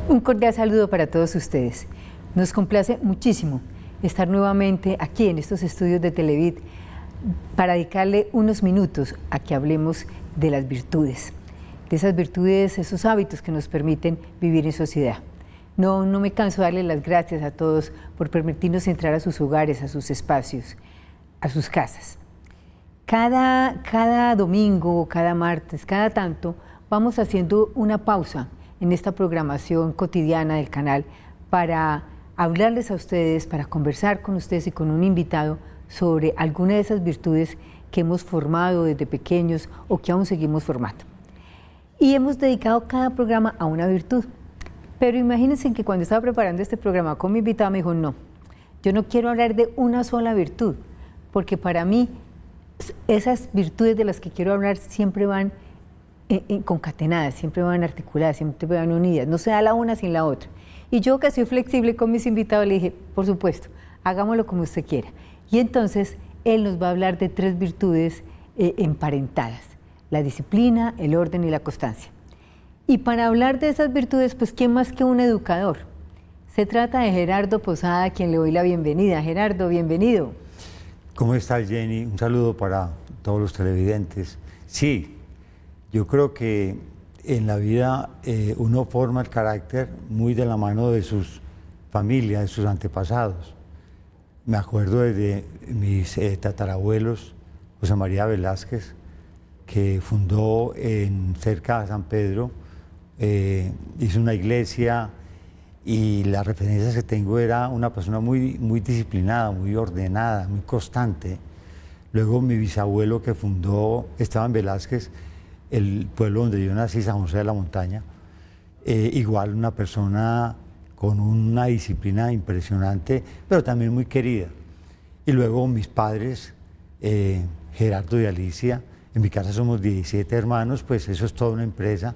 Un cordial saludo para todos ustedes. Nos complace muchísimo estar nuevamente aquí en estos estudios de Televid para dedicarle unos minutos a que hablemos de las virtudes, de esas virtudes, esos hábitos que nos permiten vivir en sociedad. No me canso de darle las gracias a todos por permitirnos entrar a sus hogares, a sus espacios, a sus casas. Cada domingo, cada martes, cada tanto, vamos haciendo una pausa en esta programación cotidiana del canal para hablarles a ustedes, para conversar con ustedes y con un invitado sobre alguna de esas virtudes que hemos formado desde pequeños o que aún seguimos formando. Y hemos dedicado cada programa a una virtud. Pero imagínense que cuando estaba preparando este programa con mi invitado me dijo, no, yo no quiero hablar de una sola virtud, porque para mí esas virtudes de las que quiero hablar siempre van concatenadas, siempre van articuladas, siempre van unidas, no se da la una sin la otra. Y yo, que soy flexible con mis invitados, le dije, por supuesto, hagámoslo como usted quiera. Y entonces él nos va a hablar de tres virtudes emparentadas: la disciplina, el orden y la constancia. Y para hablar de esas virtudes, pues ¿quién más que un educador? Se trata de Gerardo Posada, a quien le doy la bienvenida. Gerardo, bienvenido. ¿Cómo estás, Jenny? Un saludo para todos los televidentes. Sí, yo creo que en la vida uno forma el carácter muy de la mano de sus familias, de sus antepasados. Me acuerdo de mis tatarabuelos, José María Velázquez, que fundó cerca de San Pedro, hizo una iglesia, y las referencias que tengo era una persona muy disciplinada, muy ordenada, muy constante. Luego mi bisabuelo, que fundó, Esteban Velázquez, el pueblo donde yo nací, San José de la Montaña, igual una persona con una disciplina impresionante, pero también muy querida. Y luego mis padres, Gerardo y Alicia, en mi casa somos 17 hermanos, pues eso es toda una empresa.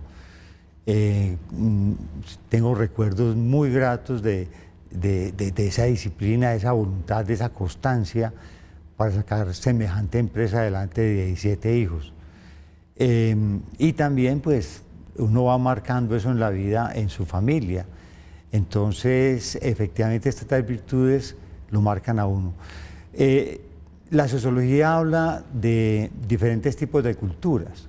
Tengo recuerdos muy gratos de esa disciplina, de esa voluntad, de esa constancia para sacar semejante empresa adelante de 17 hijos. Y también pues uno va marcando eso en la vida, en su familia. Entonces efectivamente estas tres virtudes lo marcan a uno. La sociología habla de diferentes tipos de culturas.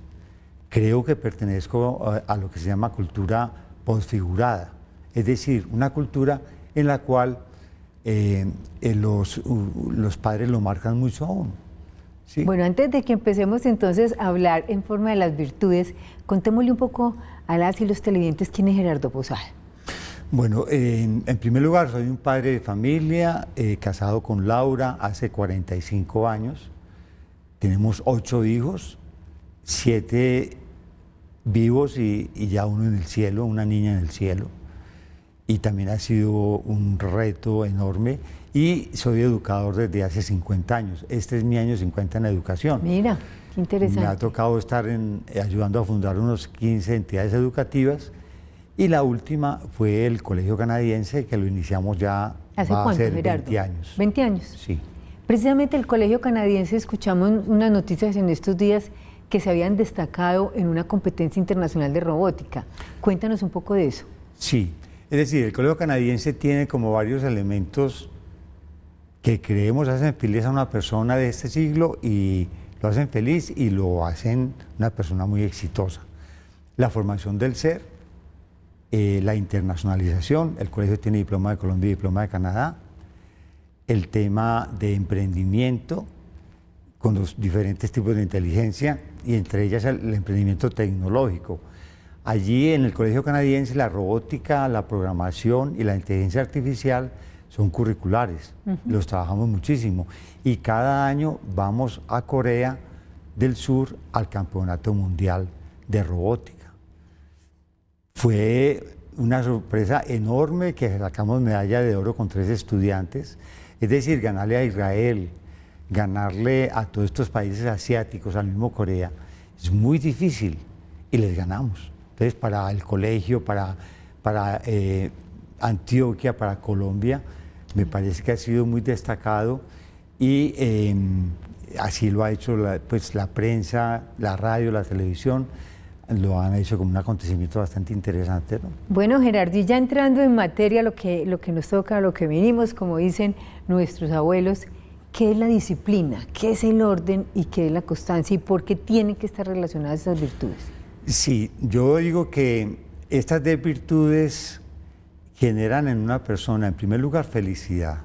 Creo que pertenezco a lo que se llama cultura posfigurada, es decir, una cultura en la cual los padres lo marcan mucho a uno. ¿Sí? Bueno, antes de que empecemos entonces a hablar en forma de las virtudes, contémosle un poco a las y los televidentes quién es Gerardo Posada. Bueno, en primer lugar soy un padre de familia, casado con Laura hace 45 años, tenemos 8 hijos, 7 vivos y ya uno en el cielo, una niña en el cielo. Y también ha sido un reto enorme y soy educador desde hace 50 años. Este es mi año 50 en educación. Mira, qué interesante. Me ha tocado estar ayudando a fundar unos 15 entidades educativas y la última fue el Colegio Canadiense, que lo iniciamos ya ¿hace va a cuánto, ser Gerardo? 20 años. ¿20 años? Sí. Precisamente el Colegio Canadiense, escuchamos unas noticias en estos días que se habían destacado en una competencia internacional de robótica. Cuéntanos un poco de eso. Sí, es decir, el Colegio Canadiense tiene como varios elementos que creemos hacen feliz a una persona de este siglo y lo hacen feliz y lo hacen una persona muy exitosa. La formación del ser, la internacionalización, el colegio tiene diploma de Colombia y diploma de Canadá, el tema de emprendimiento con los diferentes tipos de inteligencia y entre ellas el emprendimiento tecnológico. Allí en el Colegio Canadiense la robótica, la programación y la inteligencia artificial son curriculares, los trabajamos muchísimo y cada año vamos a Corea del Sur al Campeonato Mundial de Robótica. Fue una sorpresa enorme que sacamos medalla de oro con 3 estudiantes, es decir, ganarle a Israel, ganarle a todos estos países asiáticos, al mismo Corea, es muy difícil y les ganamos. Entonces, para el colegio, para Antioquia, para Colombia, me parece que ha sido muy destacado y así lo ha hecho pues, la prensa, la radio, la televisión, lo han hecho como un acontecimiento bastante interesante, ¿no? Bueno, Gerardo, y ya entrando en materia, lo que nos toca, lo que venimos, como dicen nuestros abuelos, ¿qué es la disciplina? ¿Qué es el orden? ¿Y qué es la constancia? ¿Y por qué tienen que estar relacionadas esas virtudes? Sí, yo digo que estas 10 virtudes generan en una persona, en primer lugar, felicidad.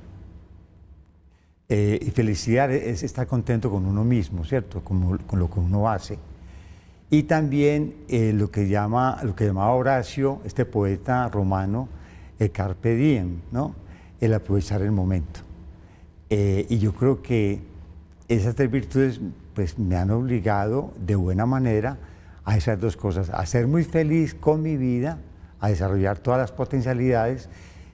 Y felicidad es estar contento con uno mismo, ¿cierto? Con lo que uno hace. Y también lo que llamaba Horacio, este poeta romano, el carpe diem, ¿no? El aprovechar el momento. Y yo creo que esas 3 virtudes pues, me han obligado de buena manera a esas 2 cosas, a ser muy feliz con mi vida, a desarrollar todas las potencialidades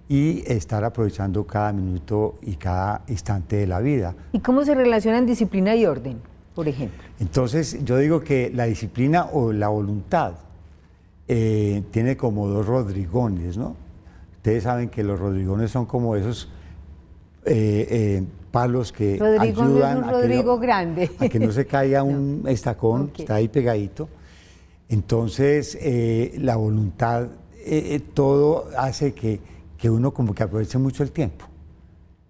y estar aprovechando cada minuto y cada instante de la vida. ¿Y cómo se relacionan disciplina y orden, por ejemplo? Entonces, yo digo que la disciplina o la voluntad tiene como 2 rodrigones, ¿no? Ustedes saben que los rodrigones son como esos palos que ayudan a que no se caiga un estacón, okay. Está ahí pegadito. Entonces, la voluntad, todo hace que uno como que aproveche mucho el tiempo,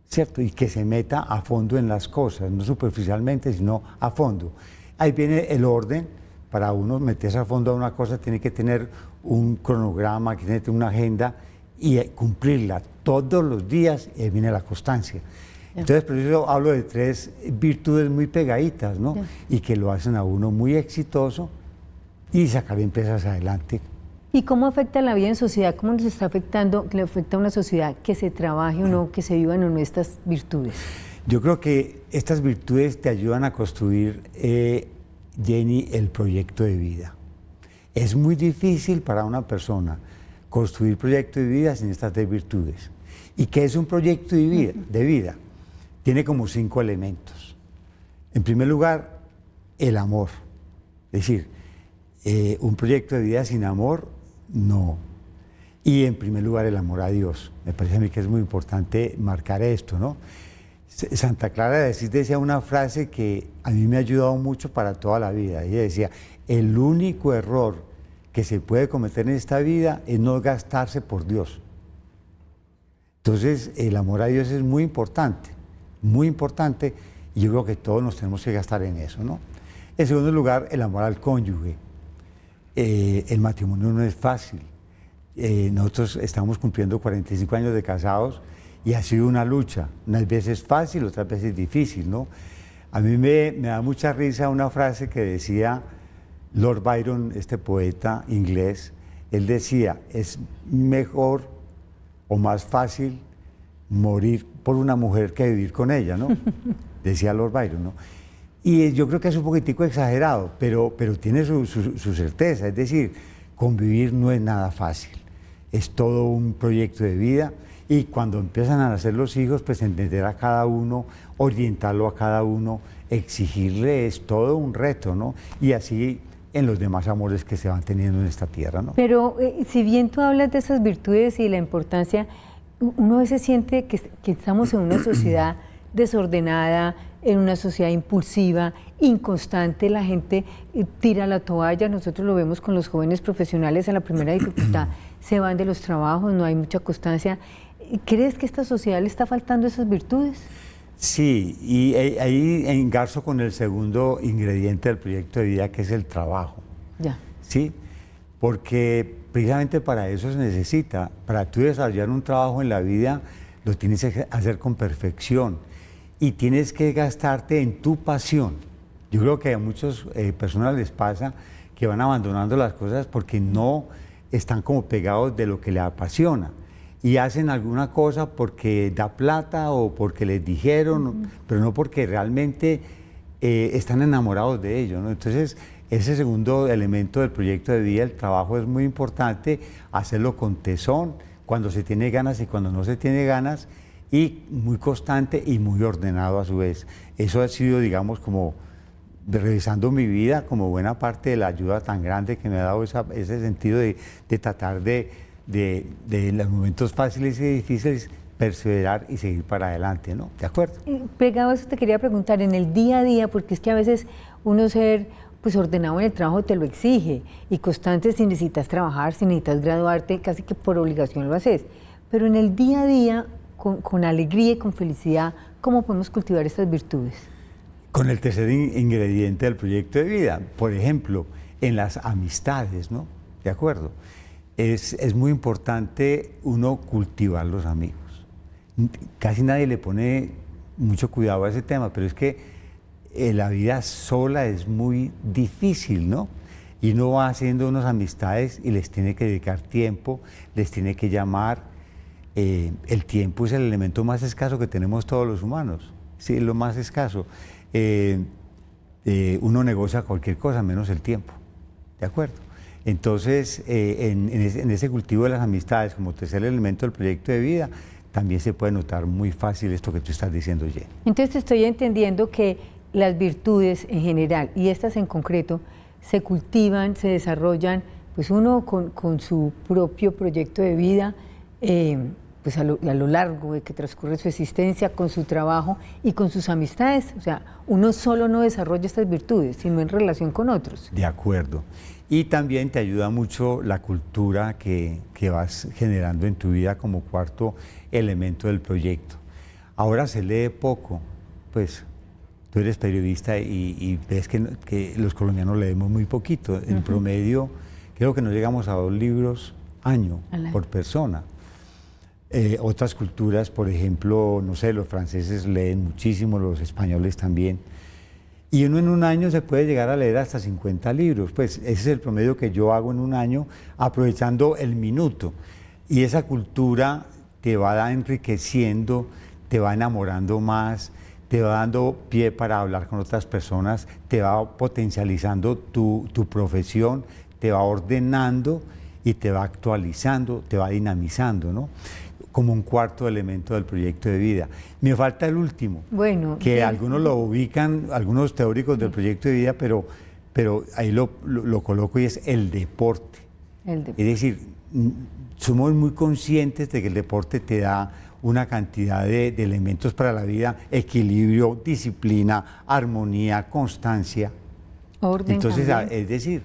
¿cierto? Y que se meta a fondo en las cosas, no superficialmente, sino a fondo. Ahí viene el orden. Para uno meterse a fondo a una cosa tiene que tener un cronograma, tiene que tener una agenda y cumplirla todos los días, y ahí viene la constancia. Entonces, por eso hablo de 3 virtudes muy pegaditas, ¿no? Y que lo hacen a uno muy exitoso y sacar empresas adelante. ¿Y cómo afecta la vida en sociedad? ¿Cómo nos está afectando, le afecta a una sociedad que se trabaje o no, que se vivan o no estas virtudes? Yo creo que estas virtudes te ayudan a construir, Jenny, el proyecto de vida. Es muy difícil para una persona construir proyecto de vida sin estas 3 virtudes. ¿Y qué es un proyecto de vida? Tiene como 5 elementos. En primer lugar, el amor. Es decir, un proyecto de vida sin amor, no. Y en primer lugar, el amor a Dios. Me parece a mí que es muy importante marcar esto, ¿no? Santa Clara de Asís decía una frase que a mí me ha ayudado mucho para toda la vida. Ella decía, el único error que se puede cometer en esta vida es no gastarse por Dios. Entonces, el amor a Dios es muy importante, y yo creo que todos nos tenemos que gastar en eso, ¿no? En segundo lugar, el amor al cónyuge. El matrimonio no es fácil. Nosotros estamos cumpliendo 45 años de casados y ha sido una lucha, unas veces fácil, otras veces difícil, ¿no? A mí me da mucha risa una frase que decía Lord Byron, este poeta inglés. Él decía, es mejor o más fácil morir por una mujer que vivir con ella, ¿no? Decía Lord Byron, ¿no? Y yo creo que es un poquitico exagerado, pero tiene su certeza. Es decir, convivir no es nada fácil. Es todo un proyecto de vida y cuando empiezan a nacer los hijos, pues entender a cada uno, orientarlo a cada uno, exigirle es todo un reto, ¿no? Y así en los demás amores que se van teniendo en esta tierra, ¿no? Pero si bien tú hablas de esas virtudes y la importancia, uno a veces siente que estamos en una sociedad desordenada, en una sociedad impulsiva, inconstante, la gente tira la toalla, nosotros lo vemos con los jóvenes profesionales a la primera dificultad, se van de los trabajos, no hay mucha constancia. ¿Crees que a esta sociedad le está faltando esas virtudes? Sí, y ahí engarzo con el segundo ingrediente del proyecto de vida, que es el trabajo. Ya. Sí, porque precisamente para eso se necesita, para tú desarrollar un trabajo en la vida, lo tienes que hacer con perfección y tienes que gastarte en tu pasión. Yo creo que a muchas personas les pasa que van abandonando las cosas porque no están como pegados de lo que les apasiona y hacen alguna cosa porque da plata o porque les dijeron, pero no porque realmente están enamorados de ello, ¿no? Entonces, ese segundo elemento del proyecto de vida, el trabajo, es muy importante, hacerlo con tesón, cuando se tiene ganas y cuando no se tiene ganas, y muy constante y muy ordenado a su vez. Eso ha sido, digamos, como revisando mi vida, como buena parte de la ayuda tan grande que me ha dado ese sentido de tratar de los momentos fáciles y difíciles, perseverar y seguir para adelante, ¿no? ¿De acuerdo? Pegado a eso te quería preguntar, en el día a día, porque es que a veces uno ser pues ordenado en el trabajo te lo exige, y constante si necesitas trabajar, si necesitas graduarte, casi que por obligación lo haces. Pero en el día a día, con alegría y con felicidad, ¿cómo podemos cultivar estas virtudes? Con el tercer ingrediente del proyecto de vida, por ejemplo, en las amistades, ¿no? ¿De acuerdo? Es muy importante uno cultivar los amigos. Casi nadie le pone mucho cuidado a ese tema, pero es que la vida sola es muy difícil, ¿no? Y uno va haciendo unas amistades y les tiene que dedicar tiempo, les tiene que llamar. El tiempo es el elemento más escaso que tenemos todos los humanos, sí, lo más escaso. Uno negocia cualquier cosa menos el tiempo, ¿de acuerdo? Entonces, en ese cultivo de las amistades como tercer elemento del proyecto de vida, también se puede notar muy fácil esto que tú estás diciendo, Jenny. Entonces estoy entendiendo que las virtudes en general y estas en concreto se cultivan, se desarrollan, pues uno con su propio proyecto de vida, pues a lo largo de que transcurre su existencia, con su trabajo y con sus amistades. O sea, uno solo no desarrolla estas virtudes, sino en relación con otros. De acuerdo. Y también te ayuda mucho la cultura que vas generando en tu vida como cuarto elemento del proyecto. Ahora se lee poco, pues tú eres periodista y ves que los colombianos leemos muy poquito. En promedio, creo que no llegamos a 2 libros año por persona. Otras culturas, por ejemplo, no sé, los franceses leen muchísimo, los españoles también. Y uno en un año se puede llegar a leer hasta 50 libros, pues ese es el promedio que yo hago en un año, aprovechando el minuto. Y esa cultura te va enriqueciendo, te va enamorando más, te va dando pie para hablar con otras personas, te va potencializando tu profesión, te va ordenando y te va actualizando, te va dinamizando, ¿no? Como un cuarto elemento del proyecto de vida. Me falta el último, bueno, que algunos lo ubican, algunos teóricos del proyecto de vida, pero ahí lo coloco, y es el deporte. Es decir, somos muy conscientes de que el deporte te da una cantidad de elementos para la vida: equilibrio, disciplina, armonía, constancia. Orden. Entonces, también. es decir,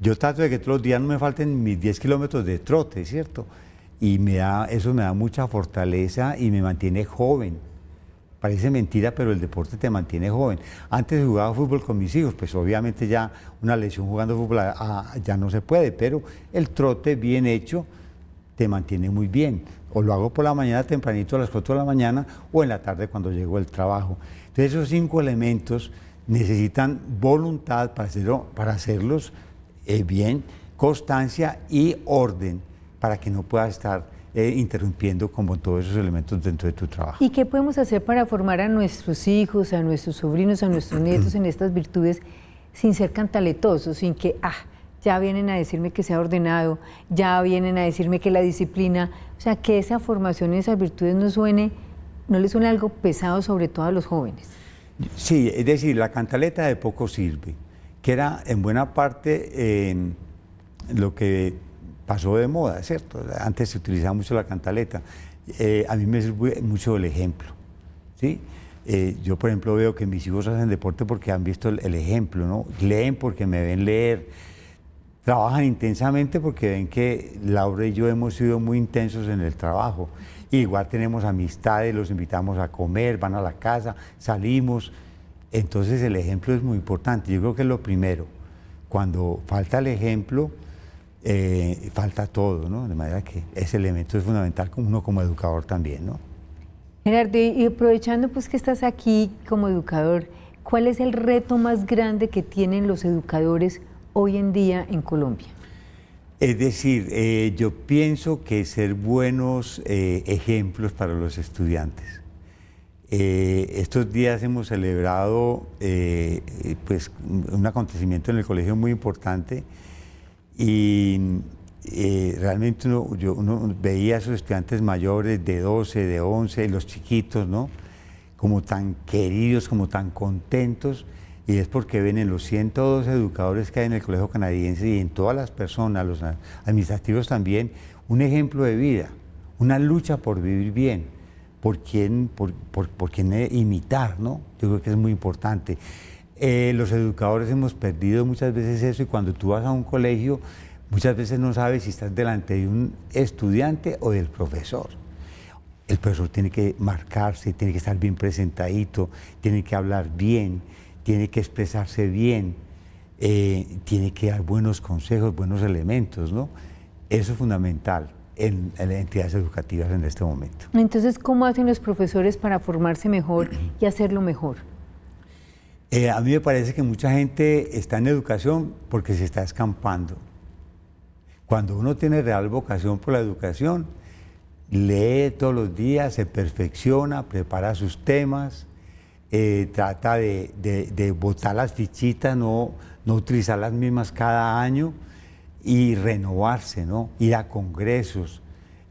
yo trato de que todos los días no me falten mis 10 kilómetros de trote, ¿cierto? Y eso me da mucha fortaleza y me mantiene joven. Parece mentira, pero el deporte te mantiene joven. Antes jugaba fútbol con mis hijos, pues obviamente ya una lesión jugando fútbol ya no se puede, pero el trote bien hecho te mantiene muy bien. O lo hago por la mañana tempranito a las 4 de la mañana o en la tarde cuando llego del trabajo. Entonces esos 5 elementos necesitan voluntad para hacerlos bien, constancia y orden, para que no puedas estar interrumpiendo como todos esos elementos dentro de tu trabajo. ¿Y qué podemos hacer para formar a nuestros hijos, a nuestros sobrinos, a nuestros nietos en estas virtudes sin ser cantaletosos, sin que, ya vienen a decirme que sea ordenado, ya vienen a decirme que la disciplina, o sea, que esa formación en esas virtudes no les suene algo pesado, sobre todo a los jóvenes? Sí, es decir, la cantaleta de poco sirve, que era en buena parte lo que pasó de moda, ¿cierto? Antes se utilizaba mucho la cantaleta. A mí me sirve mucho el ejemplo, ¿sí? Yo, por ejemplo, veo que mis hijos hacen deporte porque han visto el ejemplo, ¿no? Leen porque me ven leer, trabajan intensamente porque ven que Laura y yo hemos sido muy intensos en el trabajo. Igual tenemos amistades, los invitamos a comer, van a la casa, salimos. Entonces el ejemplo es muy importante. Yo creo que es lo primero. Cuando falta el ejemplo, falta todo, ¿no? De manera que ese elemento es fundamental como uno como educador también, ¿no? Gerardo, y aprovechando pues que estás aquí como educador, ¿cuál es el reto más grande que tienen los educadores hoy en día en Colombia? Es decir, yo pienso que ser buenos ejemplos para los estudiantes. Estos días hemos celebrado pues un acontecimiento en el colegio muy importante, y realmente uno veía a esos estudiantes mayores de 12, de 11, y los chiquitos, ¿no? Como tan queridos, como tan contentos, y es porque ven en los 102 educadores que hay en el Colegio Canadiense y en todas las personas, los administrativos también, un ejemplo de vida, una lucha por vivir bien, por quién imitar, ¿no? Yo creo que es muy importante. Los educadores hemos perdido muchas veces eso y cuando tú vas a un colegio, muchas veces no sabes si estás delante de un estudiante o del profesor. El profesor tiene que marcarse, tiene que estar bien presentadito, tiene que hablar bien, tiene que expresarse bien, tiene que dar buenos consejos, buenos elementos, ¿no? Eso es fundamental en las entidades educativas en este momento. Entonces, ¿cómo hacen los profesores para formarse mejor y hacerlo mejor? A mí me parece que mucha gente está en educación porque se está escampando. Cuando uno tiene real vocación por la educación, lee todos los días, se perfecciona, prepara sus temas, trata de botar las fichitas, no utilizar las mismas cada año y renovarse, ¿no? Ir a congresos,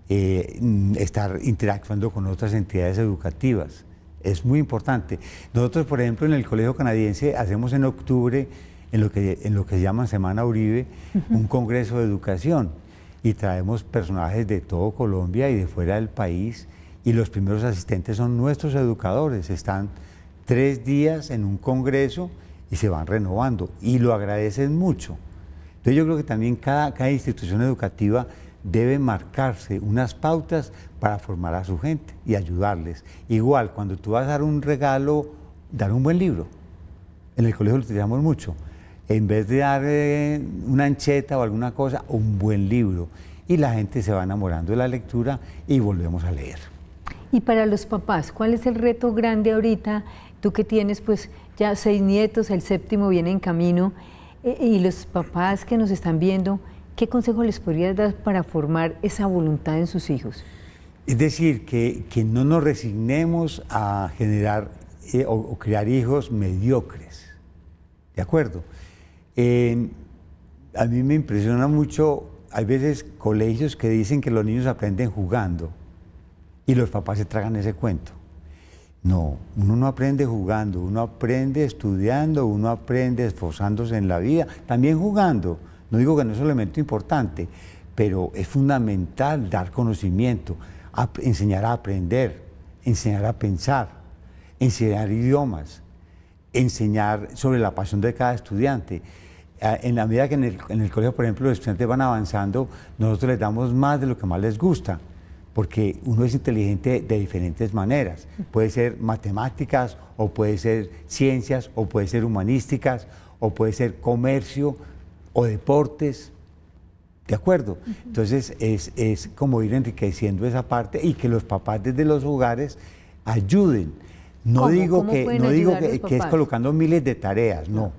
estar interactuando con otras entidades educativas. Es muy importante. Nosotros, por ejemplo, en el Colegio Canadiense hacemos en octubre, en lo que se llama Semana Uribe, un congreso de educación y traemos personajes de todo Colombia y de fuera del país y los primeros asistentes son nuestros educadores. Están 3 días en un congreso y se van renovando y lo agradecen mucho. Entonces yo creo que también cada institución educativa debe marcarse unas pautas para formar a su gente y ayudarles. Igual, cuando tú vas a dar un regalo, dar un buen libro. En el colegio lo utilizamos mucho. En vez de dar una ancheta o alguna cosa, un buen libro. Y la gente se va enamorando de la lectura y volvemos a leer. Y para los papás, ¿cuál es el reto grande ahorita? Tú que tienes pues ya 6 nietos, el 7º viene en camino, y los papás que nos están viendo, ¿qué consejo les podrías dar para formar esa voluntad en sus hijos? Es decir, que no nos resignemos a generar o crear hijos mediocres, ¿de acuerdo? A mí me impresiona mucho, hay veces colegios que dicen que los niños aprenden jugando y los papás se tragan ese cuento. No, uno no aprende jugando, uno aprende estudiando, uno aprende esforzándose en la vida, también jugando. No digo que no es un elemento importante, pero es fundamental dar conocimiento, enseñar a aprender, enseñar a pensar, enseñar idiomas, enseñar sobre la pasión de cada estudiante. En la medida que en el colegio, por ejemplo, los estudiantes van avanzando, nosotros les damos más de lo que más les gusta, porque uno es inteligente de diferentes maneras. Puede ser matemáticas, o puede ser ciencias, o puede ser humanísticas, o puede ser comercio, o deportes, ¿de acuerdo? Entonces es como ir enriqueciendo esa parte y que los papás desde los hogares ayuden. No digo que es colocando miles de tareas, no.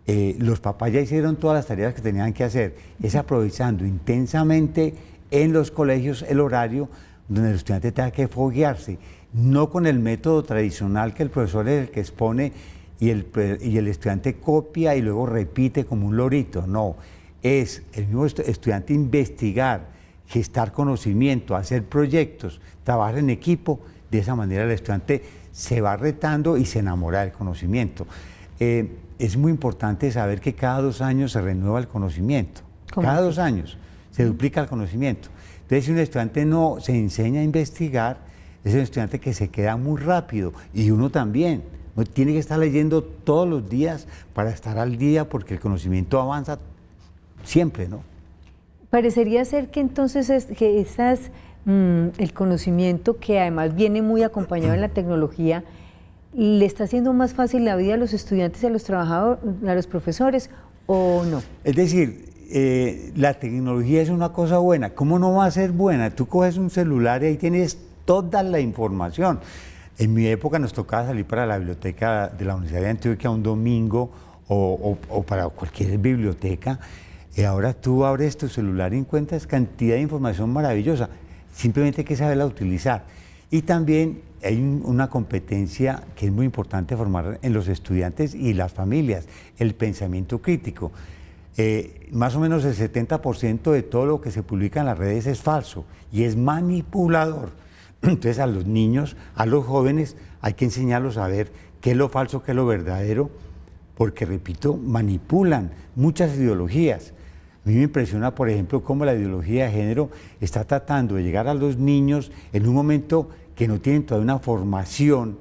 Los papás ya hicieron todas las tareas que tenían que hacer, es aprovechando intensamente en los colegios el horario donde el estudiante tenga que foguearse, no con el método tradicional que el profesor es el que expone y el estudiante copia y luego repite como un lorito, no. Es el mismo estudiante investigar, gestar conocimiento, hacer proyectos, trabajar en equipo. De esa manera el estudiante se va retando y se enamora del conocimiento. Es muy importante saber que cada 2 años se renueva el conocimiento. Cada 2 años se duplica el conocimiento. Entonces, si un estudiante no se enseña a investigar, es un estudiante que se queda muy rápido y uno también. Uno tiene que estar leyendo todos los días para estar al día porque el conocimiento avanza siempre, ¿no? Parecería ser que entonces el conocimiento, que además viene muy acompañado en la tecnología, ¿le está haciendo más fácil la vida a los estudiantes y a los trabajadores, a los profesores, o no? Es decir, la tecnología es una cosa buena. ¿Cómo no va a ser buena? Tú coges un celular y ahí tienes toda la información. En mi época nos tocaba salir para la biblioteca de la Universidad de Antioquia un domingo o para cualquier biblioteca. Y ahora tú abres tu celular y encuentras cantidad de información maravillosa. Simplemente hay que saberla utilizar. Y también hay una competencia que es muy importante formar en los estudiantes y las familias, el pensamiento crítico. Más o menos el 70% de todo lo que se publica en las redes es falso y es manipulador. Entonces a los niños, a los jóvenes, hay que enseñarlos a ver qué es lo falso, qué es lo verdadero, porque, repito, manipulan muchas ideologías. A mí me impresiona, por ejemplo, cómo la ideología de género está tratando de llegar a los niños en un momento que no tienen toda una formación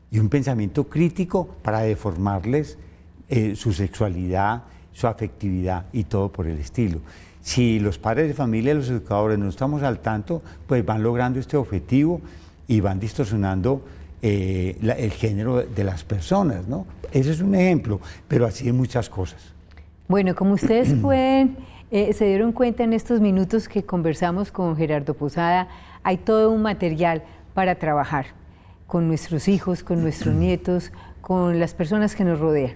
y un pensamiento crítico para deformarles su sexualidad, su afectividad y todo por el estilo. Si los padres de familia y los educadores no estamos al tanto, pues van logrando este objetivo y van distorsionando el género de las personas, ¿no? Ese es un ejemplo, pero así hay muchas cosas. Bueno, como ustedes se dieron cuenta en estos minutos que conversamos con Gerardo Posada, hay todo un material para trabajar con nuestros hijos, con nuestros nietos, con las personas que nos rodean.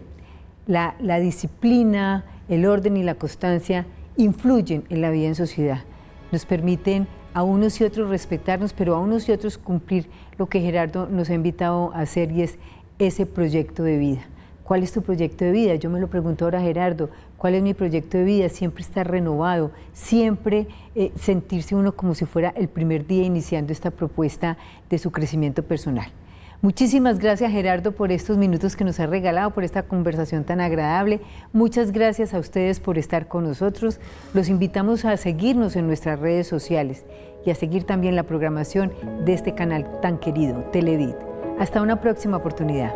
La disciplina, el orden y la constancia influyen en la vida en sociedad. Nos permiten a unos y otros respetarnos, pero a unos y otros cumplir lo que Gerardo nos ha invitado a hacer, y es ese proyecto de vida. ¿Cuál es tu proyecto de vida? Yo me lo pregunto ahora, Gerardo. ¿Cuál es mi proyecto de vida? Siempre estar renovado, siempre sentirse uno como si fuera el primer día iniciando esta propuesta de su crecimiento personal. Muchísimas gracias, Gerardo, por estos minutos que nos ha regalado, por esta conversación tan agradable. Muchas gracias a ustedes por estar con nosotros. Los invitamos a seguirnos en nuestras redes sociales y a seguir también la programación de este canal tan querido, Televid. Hasta una próxima oportunidad.